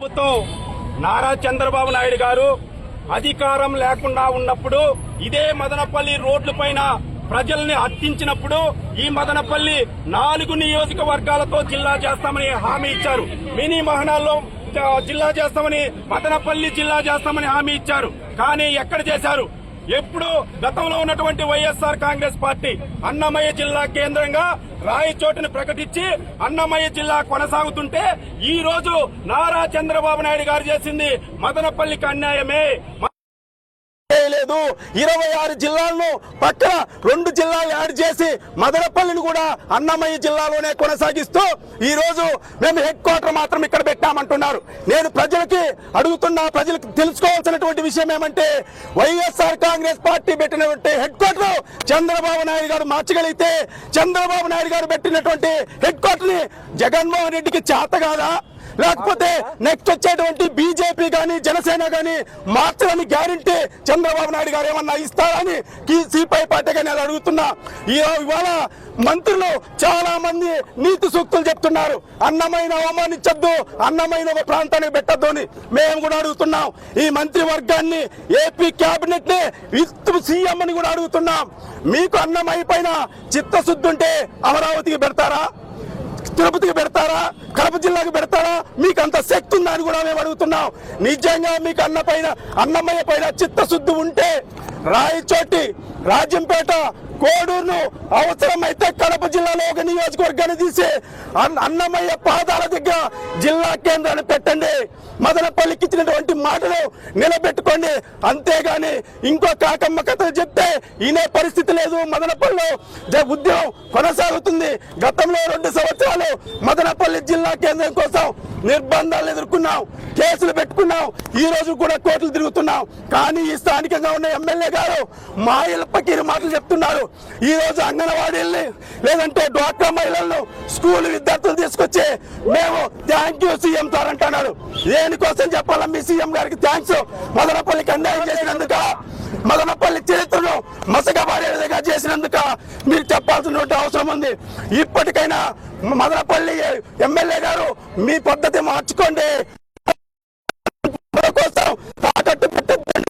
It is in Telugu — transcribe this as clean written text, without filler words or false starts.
ప్రభుత్వం నారా చంద్రబాబు నాయుడు గారు అధికారం లేకుండా ఉన్నప్పుడు ఇదే మదనపల్లి రోడ్లపైన ప్రజల్ని హత్తించినప్పుడు ఈ మదనపల్లి 4 నియోజకవర్గాలతో జిల్లా చేస్తామని హామీ ఇచ్చారు. మినీ మహనాల్లో జిల్లా చేస్తామని, మదనపల్లి జిల్లా చేస్తామని హామీ ఇచ్చారు. కానీ ఎక్కడ చేశారు? ఎప్పుడు గతంలో ఉన్నటువంటి వైఎస్ఆర్ కాంగ్రెస్ పార్టీ అన్నమయ్య జిల్లా కేంద్రంగా రాయచోటును ప్రకటించి అన్నమయ్య జిల్లా కొనసాగుతుంటే ఈ రోజు నారా చంద్రబాబు నాయుడు గారు చేసింది మదనపల్లికి అన్యాయమే. లేదు 26 జిల్లాలను పక్కన 2 జిల్లాలు యాడ్ చేసి మదనపల్లిని కూడా అన్నమయ్య జిల్లాలోనే కొనసాగిస్తూ ఈ రోజు మేము హెడ్ క్వార్టర్ మాత్రం ఇక్కడ పెట్టామంటున్నారు. నేను ప్రజలకి అడుగుతున్నా, ప్రజలకు తెలుసుకోవాల్సినటువంటి విషయం ఏమంటే వైఎస్ఆర్ కాంగ్రెస్ పార్టీ పెట్టినటువంటి హెడ్ క్వార్టర్ చంద్రబాబు నాయుడు గారు మార్చగలిగితే చంద్రబాబు నాయుడు గారు పెట్టినటువంటి హెడ్ క్వార్టర్ ని జగన్మోహన్ రెడ్డికి చేత కాదా? లేకపోతే నెక్స్ట్ వచ్చేటువంటి బీజేపీ గాని జనసేన గాని మార్చడానికి గ్యారంటీ చంద్రబాబు నాయుడు గారు ఏమన్నా ఇస్తారని సిపిఐ పార్టీ గాని అడుగుతున్నా. ఇవాళ మంత్రులు చాలా మంది నీతి సూక్తులు చెప్తున్నారు. అన్నమైన అవమానించద్దు, అన్నమైన ప్రాంతానికి పెట్టద్దు అని మేము కూడా అడుగుతున్నాం. ఈ మంత్రివర్గాన్ని ఏపీ కేబినెట్ ని విత్ సీఎం అని కూడా అడుగుతున్నాం. మీకు అన్నమయ్య పైన చిత్తశుద్ధి ఉంటే అమరావతికి పెడతారా, తిరుపతికి పెడతారా, కడప జిల్లాకు పెడతారా? మీకు అంత శక్తి ఉందా అని కూడా మేము అడుగుతున్నాం. నిజంగా మీకు అన్నమయ్య పైన చిత్తశుద్ధి ఉంటే రాయచోటి, రాజంపేట, కోడూరును అవసరమైతే కడప జిల్లాలో ఒక నియోజకవర్గాన్ని తీసి అన్నమయ్య పాదాల దగ్గర జిల్లా కేంద్రాన్ని పెట్టండి. మదనపల్లికి ఇచ్చినటువంటి మాటలు నిలబెట్టుకోండి. అంతేగాని ఇంకో కాకమ్మ కథలు చెప్తే ఇనే పరిస్థితి లేదు. మదనపల్లిలో ఉద్యమం కొనసాగుతుంది. గతంలో 2 సంవత్సరాలు మదనపల్లి జిల్లా కేంద్రం కోసం నిర్బంధాలు ఎదుర్కొన్నాం, కేసులు పెట్టుకున్నాం, ఈ రోజు కూడా కోర్టులు తిరుగుతున్నాం. కానీ ఈ స్థానికంగా ఉన్న ఎమ్మెల్యే గారు మాయలపకీరు మాటలు చెప్తున్నారు. ఈ రోజు అంగన్వాడీల్ని లేదంటే డ్వాక్రా మహిళలను స్కూల్ విద్యార్థులు తీసుకొచ్చి మేము థ్యాంక్ యూ సీఎం సార్ అంటున్నారు. దేనికోసం చెప్పాలా మీ సీఎం గారికి థ్యాంక్స్? మదనపల్లికి అన్యాయం చేసినందుక, మదనపల్లి చరిత్రను మసకబారేదిగా చేసినందుక మీరు చెప్పాల్సినటువంటి అవసరం ఉంది. ఇప్పటికైనా మదనపల్లి ఎమ్మెల్యే గారు మీ పద్ధతి మార్చుకోండి. కోసం తాకట్టు పెట్టద్దండి.